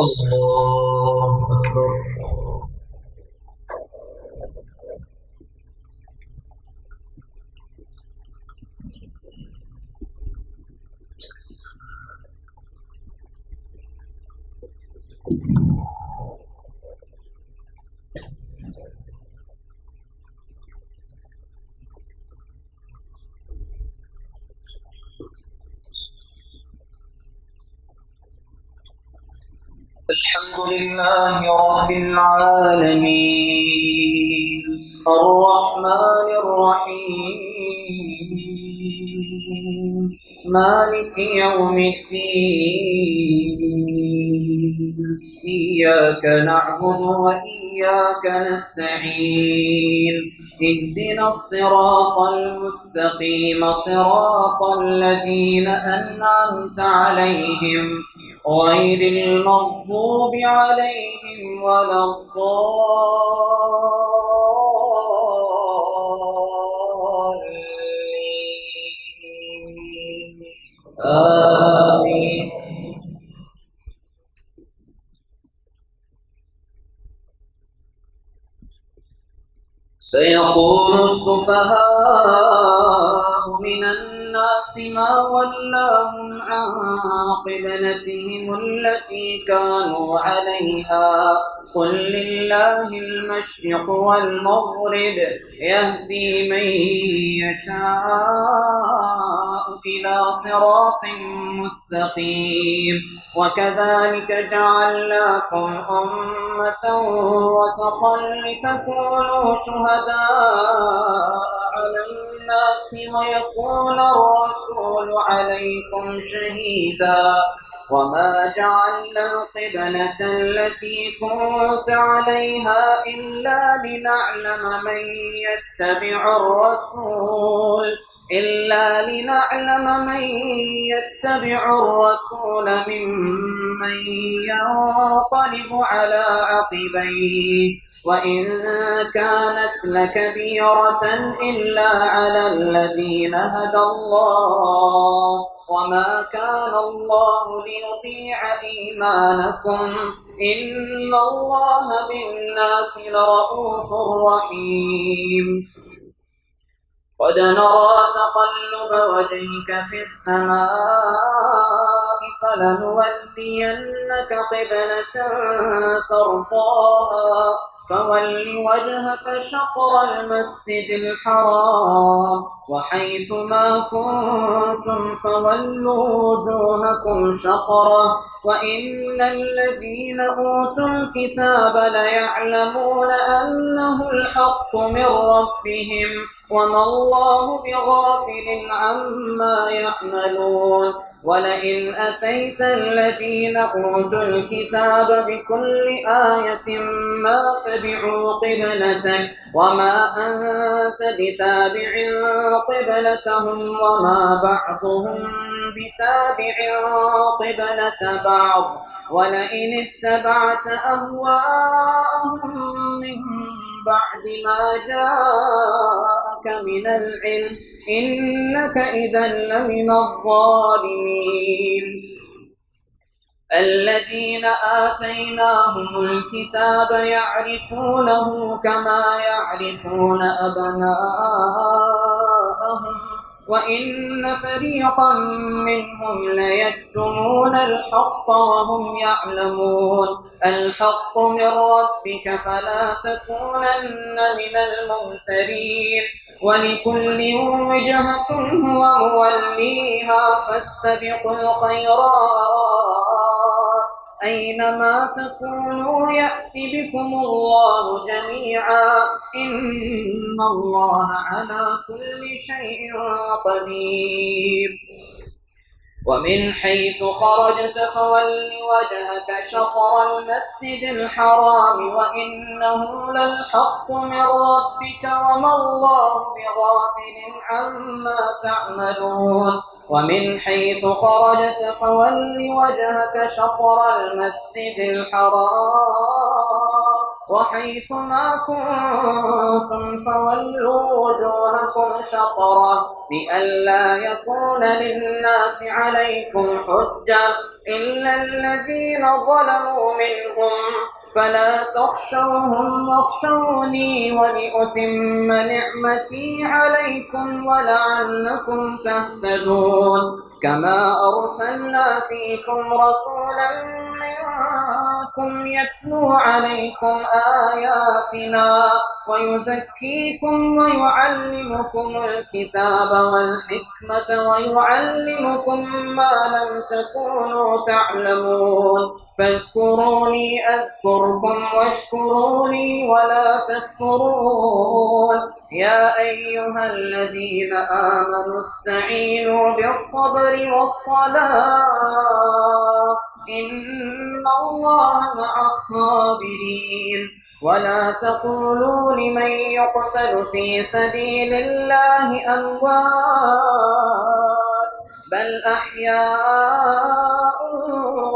الله أكبر. الحمد لله رب العالمين الرحمن الرحيم مالك يوم الدين إياك نعبد وإياك نستعين اهدنا الصراط المستقيم صراط الذين أنعمت عليهم غير المغضوب عليهم ولا الضالين آمين. سيقول السفهاء من الناس ما ولاهم عن قبلتهم التي كانوا عليها قل لله المشرق والمغرب يهدي من يشاء إلى صراط مستقيم وكذلك جعلناكم أمة وسطا لتكونوا شهداء على الناس ويكون الرسول عليكم شهيدا وما جعلنا القبلة التي كنت عليها إلا لنعلم من يتبع الرسول ممن ينقلب على عقبيه وإن كانت لكبيرة إلا على الذين هدى الله وما كان الله ليضيع إيمانكم إن الله بالناس لرؤوف رحيم قد نرى تقلب وجهك في السماء فلنولينك قبلة ترضاها فول وجهك شطر المسجد الحرام وحيث ما كنتم فولوا وجوهكم شطره وإن الذين أوتوا الكتاب ليعلمون أنه الحق من ربهم وما الله بغافل عما يعملون ولئن أتيت الذين أوتوا الكتاب بكل آية ما تبعوا قبلتك وما أنت بتابع قبلتهم وما بعضهم بتابع قبلة بعض ولئن اتبعت أهواءهم من بعد ما جاءك من العلم إنك إذا لمن الظالمين الذين آتيناهم الكتاب يعرفونه كما يعرفون أبناءهم وإن فريقا منهم ليكتمون الحق وهم يعلمون الحق من ربك فلا تكونن من الممترين ولكل وجهة هو موليها فاستبقوا الخيرات أينما تكونوا يأتي بكم الله جميعا إن الله على كل شيء قدير ومن حيث خرجت فول وجهك شطر المسجد الحرام وإنه للحق من ربك وما الله بغافل عما تعملون ومن حيث خرجت فول وجهك شطر المسجد الحرام وحيث ما كنتم فولوا وجوهكم شطرة لئلا يكون للناس عليكم حجة إلا الذين ظلموا منهم فلا تخشوهم واخشوني ولأتم نعمتي عليكم ولعلكم تهتدون كما أرسلنا فيكم رسولا منكم يتلو عليكم آياتنا ويزكيكم ويعلمكم الكتاب والحكمة ويعلمكم ما لم تكونوا تعلمون فاذكروني أذكركم واشكروا لي ولا تكفرون يا أيها الذين آمنوا استعينوا بالصبر والصلاة إن الله مع الصابرين ولا تقولوا لمن يقتل في سبيل الله أموات بل أحياء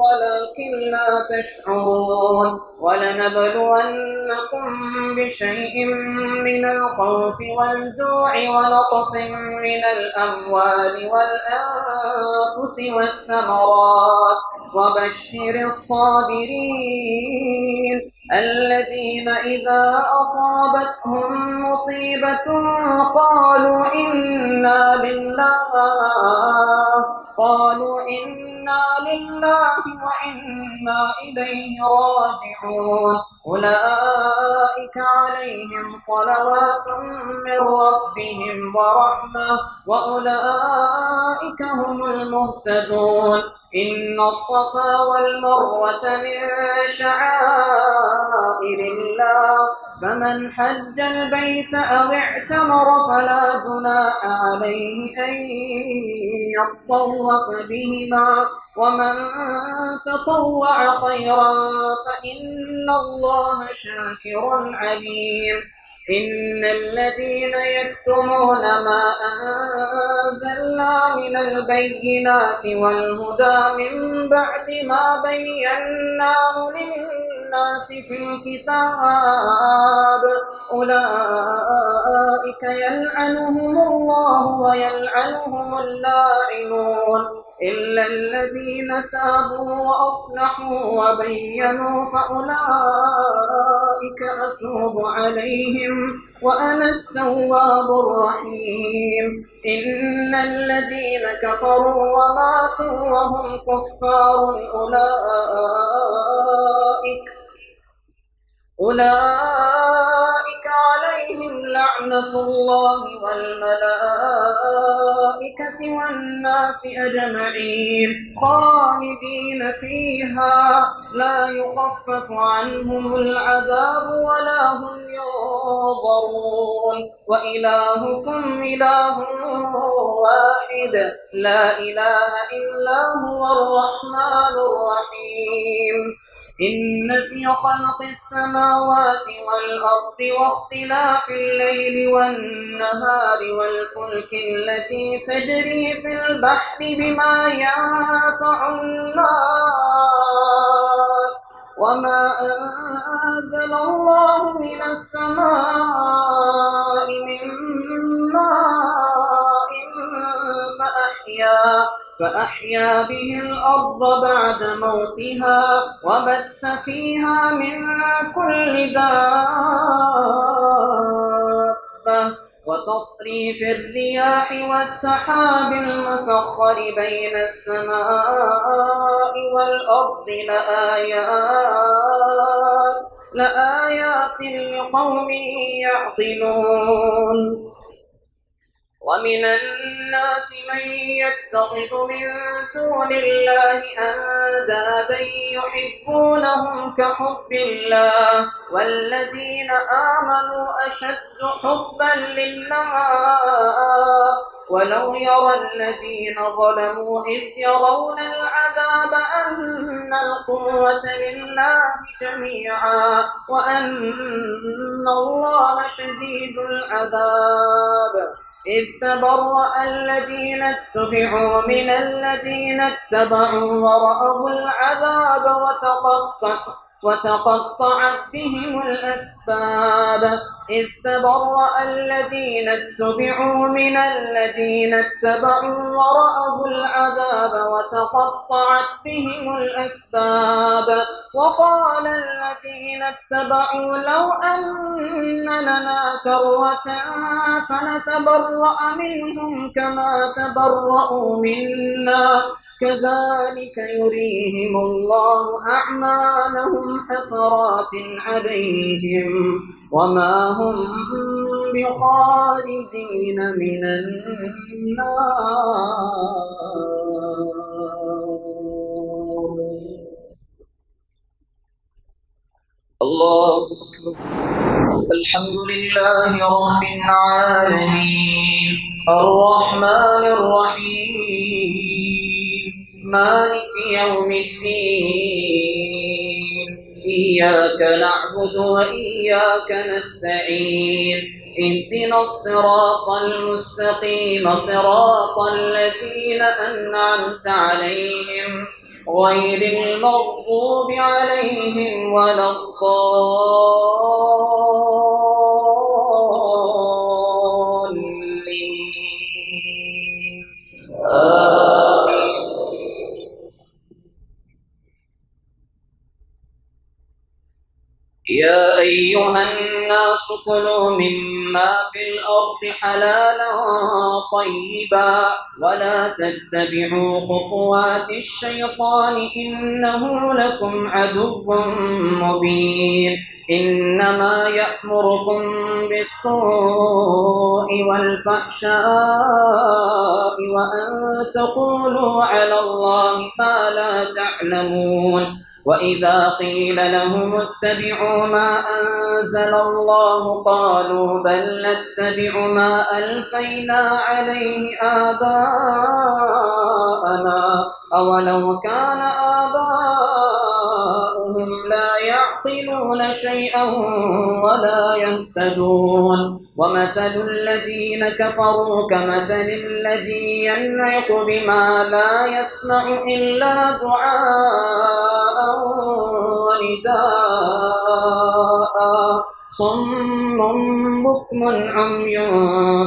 ولكن لا تشعرون ولنبلونكم بشيء من الخوف والجوع ونقص من الأموال والأنفس والثمرات وبشر الصابرين الذين إذا أصابتهم مصيبة قالوا إنا لله وإنا إليه راجعون أولئك عليهم صلوات من ربهم ورحمة وأولئك هم المهتدون إن الصفا والمروة من شعائر الله فمن حج البيت أو اعتمر فلا جناح عليه أن يطوف بهما ومن تطوع خيرا فإن الله شاكر عليم إن الذين يكتمون ما أنزلنا من البينات والهدى من بعد ما بيناه للناس في الكتاب أولئك يلعنهم الله ويلعنهم اللاعنون إلا الذين تابوا وأصلحوا وبينوا فأولئك أتوب عليهم وأنا التواب الرحيم إن الذين كفروا وماتوا وهم كفار أولئك عليهم لعنة الله والملائكة والناس أجمعين خالدين فيها لا يخفف عنهم العذاب ولا هم ينظرون وإلهكم إله واحد لا إله إلا هو الرحمن الرحيم إن في خلق السماوات والأرض واختلاف الليل والنهار والفلك التي تجري في البحر بما ينفع الناس وما أنزل الله من السماء من ماء فأحيا به الأرض بعد موتها وبث فيها من كل دابة وتصريف الرياح والسحاب المسخر بين السماء والأرض لآيات لقوم يعقلون ومن الناس من يتخذ من دون الله أندادا يحبونهم كحب الله والذين آمنوا أشد حبا لله ولو يرى الذين ظلموا إذ يرون العذاب أن القوة لله جميعا وأن الله شديد العذاب إذ تبرأ الذين اتبعوا من الذين اتبعوا ورأوا العذاب وتقطعت بهم الأسباب إذ تبرأ الذين اتبعوا من الذين اتبعوا ورأوا العذاب وتقطعت بهم الأسباب وقال الذين اتبعوا لو أن لنا كرة فنتبرأ منهم كما تبرأوا منا كذلك يريهم الله أعمالهم حسرات عليهم وما هم بخارجين من النار. الله أكبر. الحمد لله رب العالمين الرحمن الرحيم مالك يوم الدين إياك نعبد وإياك نستعين اهدنا الصراط المستقيم صراط الذين أنعمت عليهم غير المغضوب عليهم ولا الضالين آمين. يا أيها الناس كلوا مما في الأرض حلالا طيبا ولا تتبعوا خطوات الشيطان إنه لكم عدو مبين إنما يأمركم بالسوء والفحشاء وأن تقولوا على الله ما لا تعلمون وإذا قيل لهم اتبعوا ما أنزل الله قالوا بل نتبع ما ألفينا عليه آباءنا أولو كان آباؤهم لا يعقلون شيئا ولا يهتدون ومثل الذين كفروا كمثل الذي ينعق بما لا يسمع إلا دعاء ونداء صم بكم عمي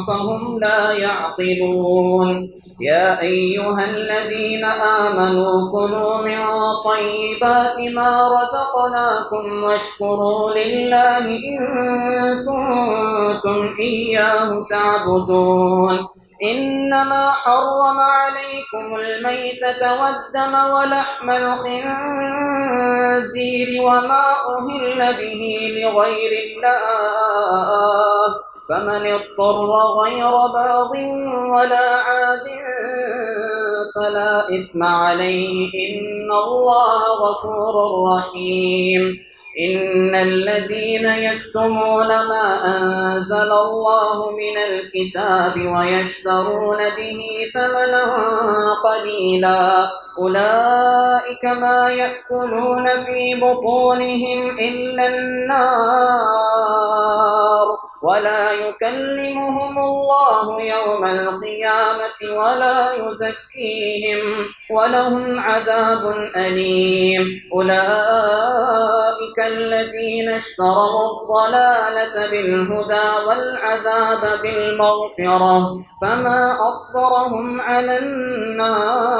فهم لا يعقلون يا أيها الذين آمنوا كلوا من طيبات ما رزقناكم واشكروا لله إن كنتم إياه تعبدون إنما حرم عليكم الميتة والدم ولحم الخنزير وما أهل به لغير الله فمن اضطر غير باغ ولا عاد فلا إثم عليه إن الله غفور رحيم إن الذين يكتمون ما أنزل الله من الكتاب ويشترون به ثمنا قليلا أولئك ما يأكلون في بطونهم إلا النار ولا يكلمهم الله يوم القيامة ولا يزكيهم ولهم عذاب أليم أولئك الذين اشتروا الضلالة بالهدى والعذاب بالمغفرة فما أصبرهم على النار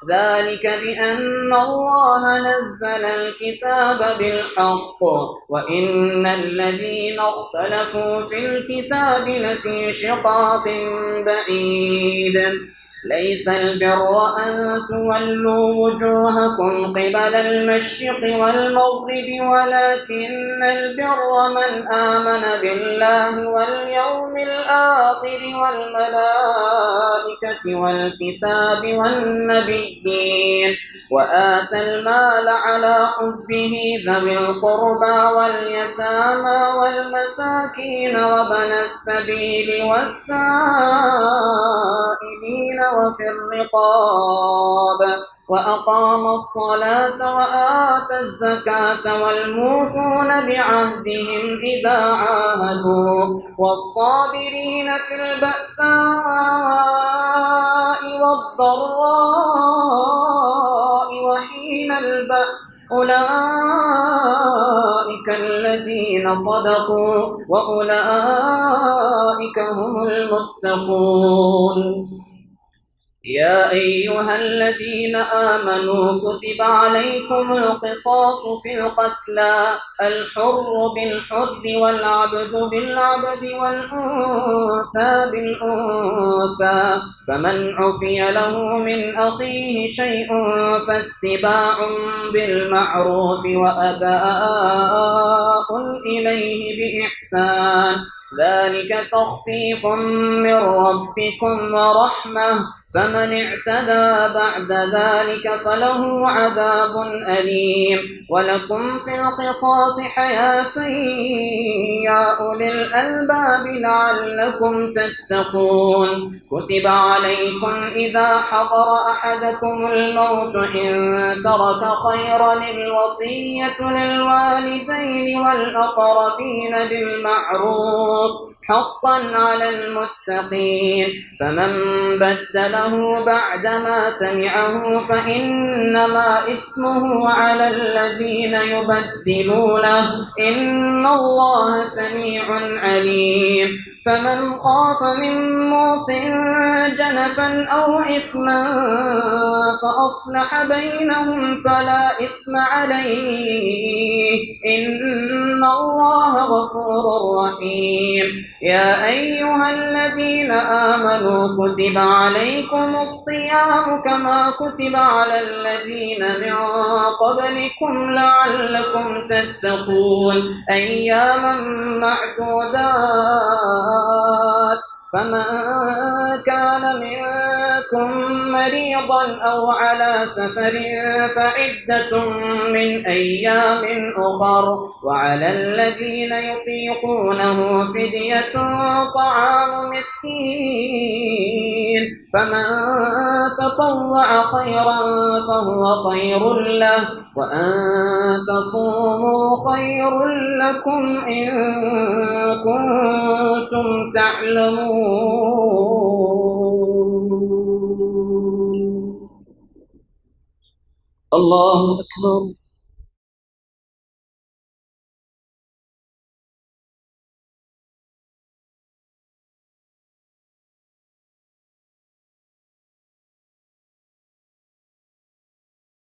ذلك بأن الله نزل الكتاب بالحق وإن الذين اختلفوا في الكتاب لفي شقاق بعيد ليس البر أن تولوا وجوهكم قبل المشرق والمغرب ولكن البر من آمن بالله واليوم الآخر والملائكة والكتاب والنبيين وآتى المال على حبه ذوي القربى واليتامى والمساكين وابن السبيل والسائلين وفي الرقاب وأقام الصلاة وآتى الزكاة والموفون بعهدهم إذا عاهدوا والصابرين في البأساء والضراء وحين البأس أولئك الذين صدقوا وأولئك هم المتقون. يا أيها الذين آمنوا كتب عليكم القصاص في القتلى الحر بالحر والعبد بالعبد والأنثى بالأنثى فمن عفي له من أخيه شيء فاتباع بالمعروف وأداء إليه بإحسان ذلك تخفيف من ربكم ورحمة فمن اعتدى بعد ذلك فله عذاب أليم. ولكم في القصاص حياة يا أولي الألباب لعلكم تتقون. كتب عليكم إذا حضر أحدكم الموت إن ترك خيرا الوصية للوالدين والأقربين بالمعروف حقا على المتقين فمن بدله بعدما سمعه فإنما إثمه على الذين يبدلونه إن الله سميع عليم. فمن خاف من موص جنفا أو إثما فأصلح بينهم فلا إثم عليه إن الله غفور رحيم. يا أيها الذين آمنوا كتب عليكم الصيام كما كتب على الذين من قبلكم لعلكم تتقون أياما معدودات فمن كان منكم مريضا أو على سفر فعدة من أيام أخر وعلى الذين يطيقونه فدية طعام مسكين فمن تطوع خيرا فهو خير له وأن تصوموا خير لكم إن كنتم تعلمون. الله أكبر.